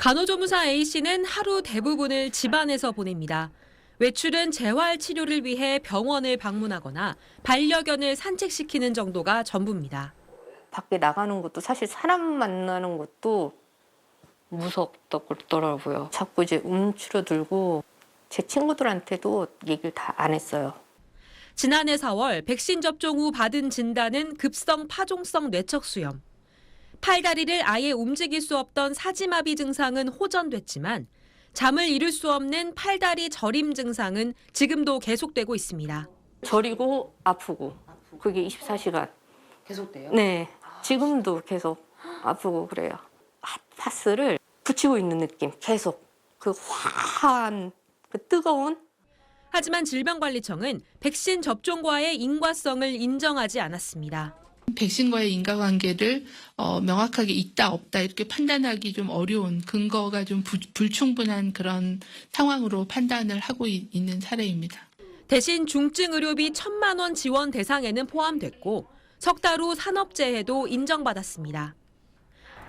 간호조무사 A씨는 하루 대부분을 집안에서 보냅니다. 외출은 재활 치료를 위해 병원을 방문하거나 반려견을 산책시키는 정도가 전부입니다. 밖에 나가는 것도 사실 사람 만나는 것도 무섭다고 그러더라고요. 자꾸 이제 움츠러들고 제 친구들한테도 얘기를 다 안 했어요. 지난해 4월 백신 접종 후 받은 진단은 급성 파종성 뇌척수염. 팔다리를 아예 움직일 수 없던 사지마비 증상은 호전됐지만 잠을 이룰 수 없는 팔다리 저림 증상은 지금도 계속되고 있습니다. 저리고 아프고 그게 24시간. 계속돼요? 네, 지금도 계속 아프고 그래요. 핫파스를 붙이고 있는 느낌 계속. 그 화한 그 뜨거운. 하지만 질병관리청은 백신 접종과의 인과성을 인정하지 않았습니다. 백신과의 인과관계를 명확하게 있다 없다 이렇게 판단하기 좀 어려운 근거가 좀 불충분한 그런 상황으로 판단을 하고 있는 사례입니다. 대신 중증 의료비 1,000만 원 지원 대상에는 포함됐고 석 달 후 산업재해도 인정받았습니다.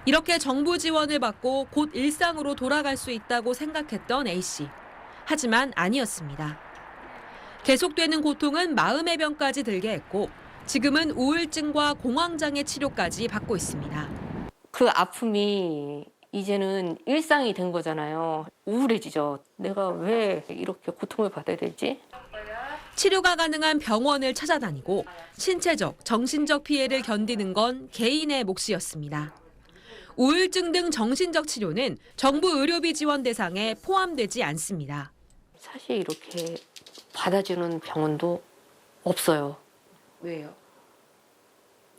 이렇게 정부 지원을 받고 곧 일상으로 돌아갈 수 있다고 생각했던 A씨. 하지만 아니었습니다. 계속되는 고통은 마음의 병까지 들게 했고 지금은 우울증과 공황장애 치료까지 받고 있습니다. 그 아픔이 이제는 일상이 된 거잖아요. 우울해지죠. 내가 왜 이렇게 고통을 받아야 되지? 치료가 가능한 병원을 찾아다니고 신체적, 정신적 피해를 견디는 건 개인의 몫이었습니다. 우울증 등 정신적 치료는 정부 의료비 지원 대상에 포함되지 않습니다. 사실 이렇게 받아주는 병원도 없어요. 왜요?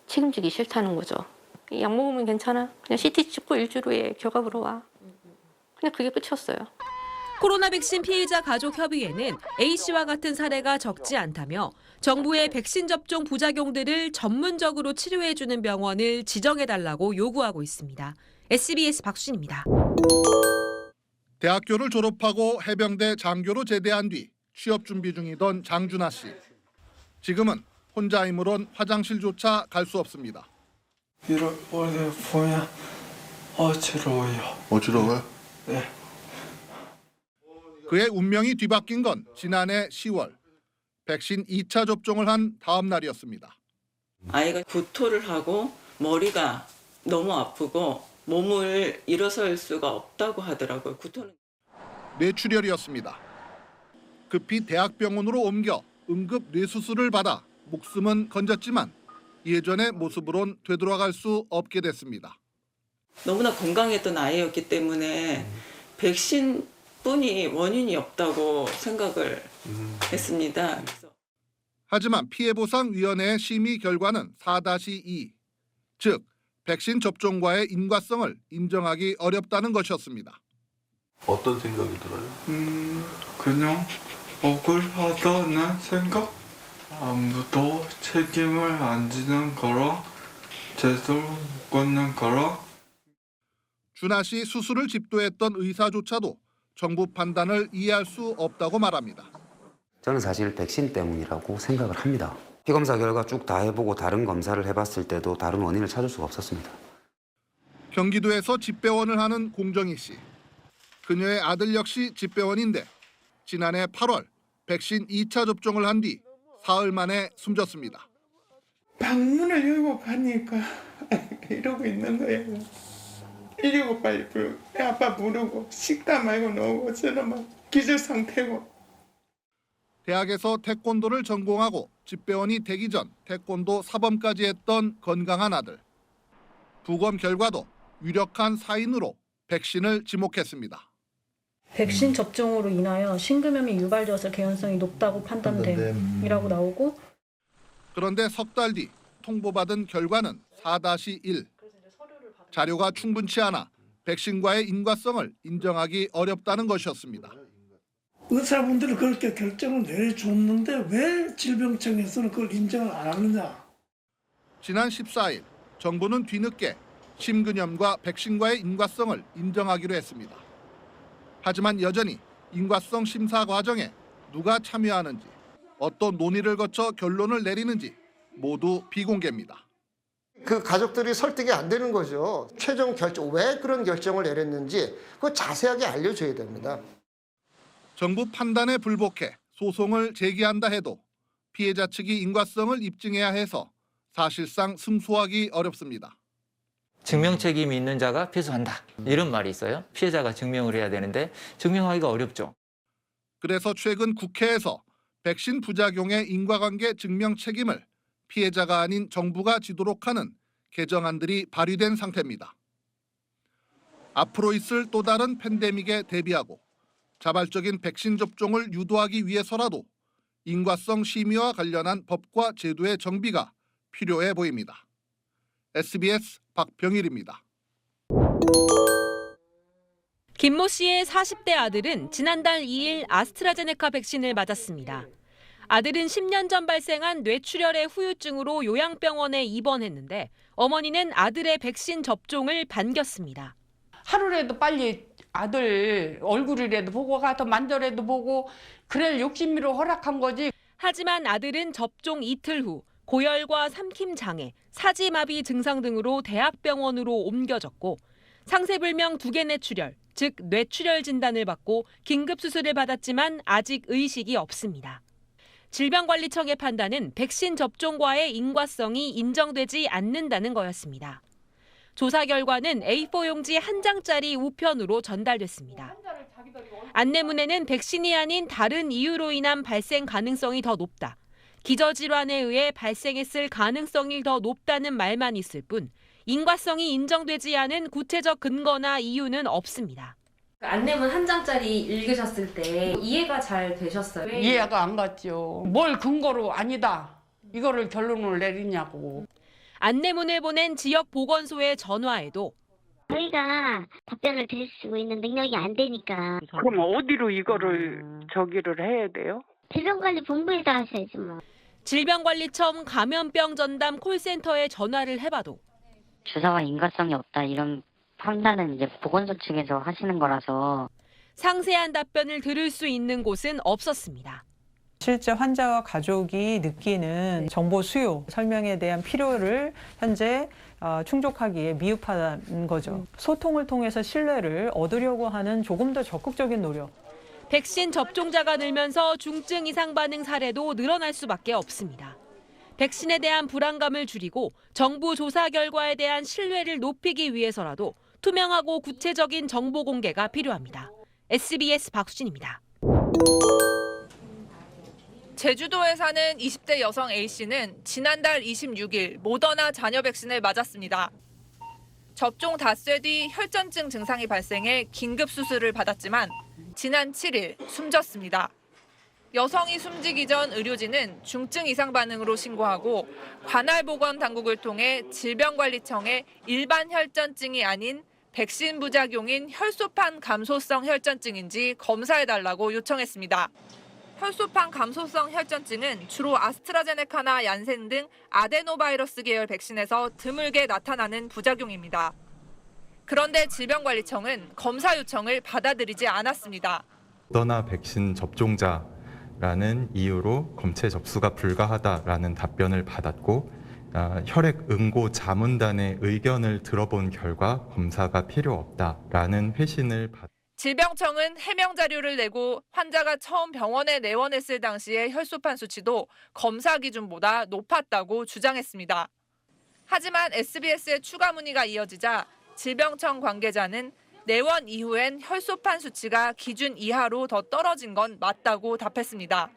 책임지기 싫다는 거죠. 약 먹으면 괜찮아. 그냥 CT 찍고 일주일 후에 결과보러 와. 그냥 그게 끝이었어요. 코로나 백신 피해자 가족협의회는 A씨와 같은 사례가 적지 않다며 정부의 백신 접종 부작용들을 전문적으로 치료해주는 병원을 지정해달라고 요구하고 있습니다. SBS 박순입니다. 대학교를 졸업하고 해병대 장교로 제대한 뒤 취업 준비 중이던 장준하 씨. 지금은 혼자 힘으론 화장실조차 갈 수 없습니다. 이럴 때 보면 어지러워요. 어지러워요? 네. 그의 운명이 뒤바뀐 건 지난해 10월. 백신 2차 접종을 한 다음 날이었습니다. 아이가 구토를 하고 머리가 너무 아프고 몸을 일어설 수가 없다고 하더라고요. 구토는. 뇌출혈이었습니다. 급히 대학병원으로 옮겨 응급 뇌수술을 받아 목숨은 건졌지만 예전의 모습으론 되돌아갈 수 없게 됐습니다. 너무나 건강했던 아이였기 때문에 백신뿐이 원인이 없다고 생각을 했습니다. 그래서 하지만 피해보상위원회의 심의 결과는 4-2, 즉 백신 접종과의 인과성을 인정하기 어렵다는 것이었습니다. 어떤 생각이 들어요? 그냥 억울하다는 생각? 아무도 책임을 안 지는 거라, 제대로 걷는 거라. 준하 씨 수술을 집도했던 의사조차도 정부 판단을 이해할 수 없다고 말합니다. 저는 사실 백신 때문이라고 생각을 합니다. 피검사 결과 쭉 다 해보고 다른 검사를 해봤을 때도 다른 원인을 찾을 수가 없었습니다. 경기도에서 집배원을 하는 공정희 씨. 그녀의 아들 역시 집배원인데 지난해 8월 백신 2차 접종을 한 뒤 사흘 만에 숨졌습니다. 방문을 열고 가니까 이러고 있는 거예요. 이러고 빨리 아빠 부르고 식다 말고 나오고 저는 막 기절 상태고. 대학에서 태권도를 전공하고 집배원이 되기 전 태권도 사범까지 했던 건강한 아들. 부검 결과도 유력한 사인으로 백신을 지목했습니다. 백신 접종으로 인하여 심근염이 유발되었을 개연성이 높다고 판단됨이라고 나오고, 그런데 석 달 뒤 통보받은 결과는 4-1. 자료가 충분치 않아 백신과의 인과성을 인정하기 어렵다는 것이었습니다. 의사분들이 그렇게 결정을 내려줬는데 왜 질병청에서는 그걸 인정을 안 하느냐. 지난 14일 정부는 뒤늦게 심근염과 백신과의 인과성을 인정하기로 했습니다. 하지만 여전히 인과성 심사 과정에 누가 참여하는지, 어떤 논의를 거쳐 결론을 내리는지 모두 비공개입니다. 그 가족들이 설득이 안 되는 거죠. 최종 결정, 왜 그런 결정을 내렸는지 그거 자세하게 알려줘야 됩니다. 정부 판단에 불복해 소송을 제기한다 해도 피해자 측이 인과성을 입증해야 해서 사실상 승소하기 어렵습니다. 증명 책임이 있는 자가 패소한다. 이런 말이 있어요. 피해자가 증명을 해야 되는데 증명하기가 어렵죠. 그래서 최근 국회에서 백신 부작용의 인과관계 증명 책임을 피해자가 아닌 정부가 지도록 하는 개정안들이 발의된 상태입니다. 앞으로 있을 또 다른 팬데믹에 대비하고 자발적인 백신 접종을 유도하기 위해서라도 인과성 심의와 관련한 법과 제도의 정비가 필요해 보입니다. SBS 박병일입니다. 김모 씨의 40대 아들은 지난달 2일 아스트라제네카 백신을 맞았습니다. 아들은 10년 전 발생한 뇌출혈의 후유증으로 요양병원에 입원했는데 어머니는 아들의 백신 접종을 반겼습니다. 하루라도 빨리 아들 얼굴이라도 보고 가서 만져라도 보고 그럴 욕심으로 허락한 거지. 하지만 아들은 접종 이틀 후 고열과 삼킴 장애, 사지마비 증상 등으로 대학병원으로 옮겨졌고 상세불명 2개 뇌출혈, 즉 뇌출혈 진단을 받고 긴급 수술을 받았지만 아직 의식이 없습니다. 질병관리청의 판단은 백신 접종과의 인과성이 인정되지 않는다는 거였습니다. 조사 결과는 A4 용지 한 장짜리 우편으로 전달됐습니다. 안내문에는 백신이 아닌 다른 이유로 인한 발생 가능성이 더 높다. 기저질환에 의해 발생했을 가능성이 더 높다는 말만 있을 뿐 인과성이 인정되지 않은 구체적 근거나 이유는 없습니다. 안내문 한 장짜리 읽으셨을 때 이해가 잘 되셨어요? 이해가 안 갔죠. 뭘 근거로 아니다. 이거를 결론을 내리냐고. 안내문을 보낸 지역 보건소에 전화해도 저희가 답변을 드릴 수 있는 능력이 안 되니까. 그럼 어디로 이거를 저기를 해야 돼요? 질병관리본부에다 하셔야지 뭐. 질병관리청 감염병 전담 콜센터에 전화를 해봐도 주사와 인과성이 없다 이런 판단은 이제 보건소 측에서 하시는 거라서 상세한 답변을 들을 수 있는 곳은 없었습니다. 실제 환자와 가족이 느끼는 정보 수요, 설명에 대한 필요를 현재 충족하기에 미흡하다는 거죠. 소통을 통해서 신뢰를 얻으려고 하는 조금 더 적극적인 노력. 백신 접종자가 늘면서 중증 이상 반응 사례도 늘어날 수밖에 없습니다. 백신에 대한 불안감을 줄이고 정부 조사 결과에 대한 신뢰를 높이기 위해서라도 투명하고 구체적인 정보 공개가 필요합니다. SBS 박수진입니다. 제주도에 사는 20대 여성 A씨는 지난달 26일 모더나 잔여 백신을 맞았습니다. 접종 닷새 뒤 혈전증 증상이 발생해 긴급 수술을 받았지만 지난 7일 숨졌습니다. 여성이 숨지기 전 의료진은 중증 이상 반응으로 신고하고 관할 보건 당국을 통해 질병관리청에 일반 혈전증이 아닌 백신 부작용인 혈소판 감소성 혈전증인지 검사해달라고 요청했습니다. 혈소판 감소성 혈전증은 주로 아스트라제네카나 얀센 등 아데노바이러스 계열 백신에서 드물게 나타나는 부작용입니다. 그런데 질병관리청은 검사 요청을 받아들이지 않았습니다. 모더나 백신 접종자라는 이유로 검체 접수가 불가하다라는 답변을 받았고 혈액 응고 자문단의 의견을 들어본 결과 검사가 필요 없다라는 회신을 질병청은 해명 자료를 내고 환자가 처음 병원에 내원했을 당시의 혈소판 수치도 검사 기준보다 높았다고 주장했습니다. 하지만 SBS의 추가 문의가 이어지자 질병청 관계자는 내원 이후엔 혈소판 수치가 기준 이하로 더 떨어진 건 맞다고 답했습니다.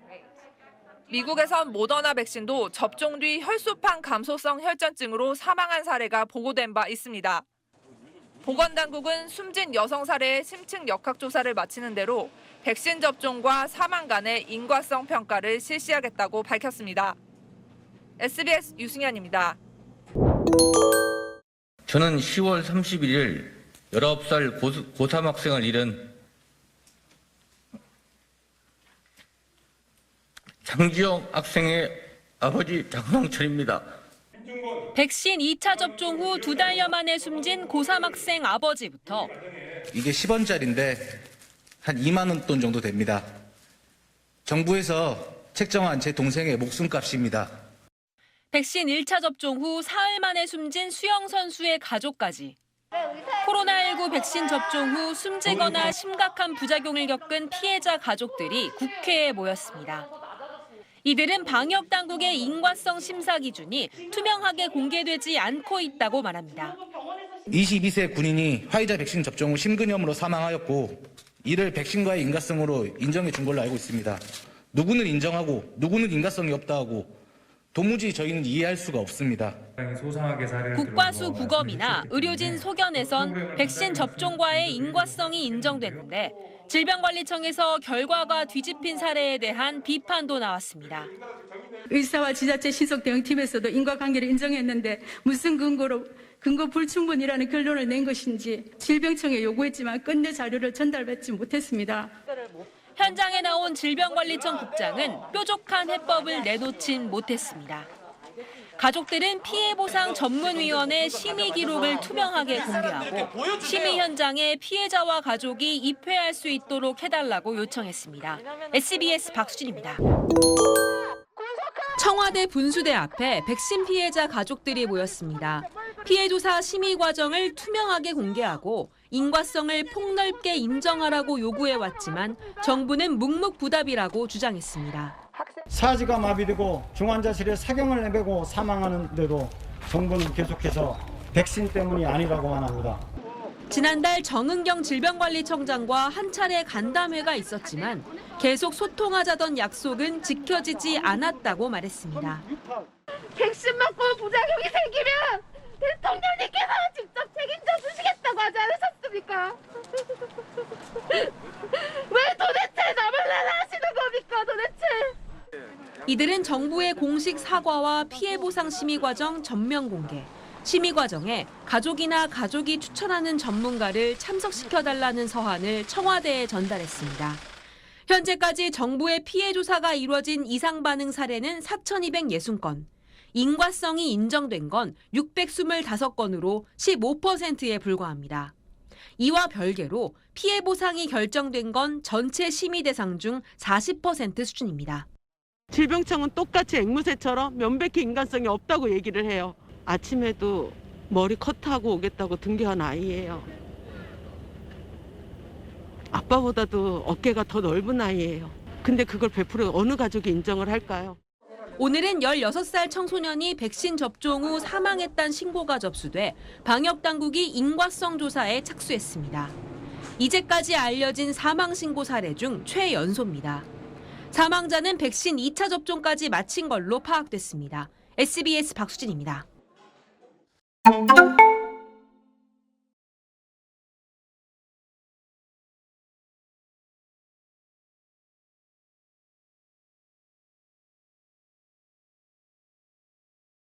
미국에선 모더나 백신도 접종 뒤 혈소판 감소성 혈전증으로 사망한 사례가 보고된 바 있습니다. 보건당국은 숨진 여성 사례의 심층 역학조사를 마치는 대로 백신 접종과 사망 간의 인과성 평가를 실시하겠다고 밝혔습니다. SBS 유승현입니다. 저는 10월 31일 19살 고3 학생을 잃은 장지영 학생의 아버지 장성철입니다. 백신 2차 접종 후 2달여 만에 숨진 고3 학생 아버지부터 이게 10원짜리인데 한 2만 원 돈 정도 됩니다. 정부에서 책정한 제 동생의 목숨값입니다. 백신 1차 접종 후 사흘 만에 숨진 수영 선수의 가족까지. 코로나19 백신 접종 후 숨지거나 심각한 부작용을 겪은 피해자 가족들이 국회에 모였습니다. 이들은 방역 당국의 인과성 심사 기준이 투명하게 공개되지 않고 있다고 말합니다. 22세 군인이 화이자 백신 접종 후 심근염으로 사망하였고 이를 백신과의 인과성으로 인정해 준 걸로 알고 있습니다. 누구는 인정하고 누구는 인과성이 없다 하고 도무지 저희는 이해할 수가 없습니다. 국과수 부검이나 의료진 소견에선 백신 접종과의 인과성이 인정됐는데 질병관리청에서 결과가 뒤집힌 사례에 대한 비판도 나왔습니다. 의사와 지자체 신속 대응팀에서도 인과관계를 인정했는데 무슨 근거 불충분이라는 결론을 낸 것인지 질병청에 요구했지만 끝내 자료를 전달받지 못했습니다. 현장에 나온 질병관리청 국장은 뾰족한 해법을 내놓진 못했습니다. 가족들은 피해보상 전문위원회 심의 기록을 투명하게 공개하고 심의 현장에 피해자와 가족이 입회할 수 있도록 해달라고 요청했습니다. SBS 박수진입니다. 청와대 분수대 앞에 백신 피해자 가족들이 모였습니다. 피해 조사 심의 과정을 투명하게 공개하고 인과성을 폭넓게 인정하라고 요구해왔지만 정부는 묵묵부답이라고 주장했습니다. 사지가 마비되고 중환자실에 사경을 내배고 사망하는데도 정부는 계속해서 백신 때문이 아니라고만 합니다. 지난달 정은경 질병관리청장과 한 차례 간담회가 있었지만 계속 소통하자던 약속은 지켜지지 않았다고 말했습니다. 백신 맞고 부작용이 생기면 대통령님께서 직접 책임져 주시겠다고 하지 않으셨습니까? 왜 도대체 나몰라라 하시는 겁니까 도대체? 이들은 정부의 공식 사과와 피해보상 심의 과정 전면 공개, 심의 과정에 가족이나 가족이 추천하는 전문가를 참석시켜달라는 서한을 청와대에 전달했습니다. 현재까지 정부의 피해 조사가 이루어진 이상 반응 사례는 4,260건, 인과성이 인정된 건 625건으로 15%에 불과합니다. 이와 별개로 피해 보상이 결정된 건 전체 심의 대상 중 40% 수준입니다. 질병청은 똑같이 앵무새처럼 명백히 인간성이 없다고 얘기를 해요. 아침에도 머리 컷하고 오겠다고 등교한 아이예요. 아빠보다도 어깨가 더 넓은 아이예요. 근데 그걸 100% 어느 가족이 인정을 할까요? 오늘은 16살 청소년이 백신 접종 후 사망했다는 신고가 접수돼 방역당국이 인과성 조사에 착수했습니다. 이제까지 알려진 사망 신고 사례 중 최연소입니다. 사망자는 백신 2차 접종까지 마친 걸로 파악됐습니다. SBS 박수진입니다.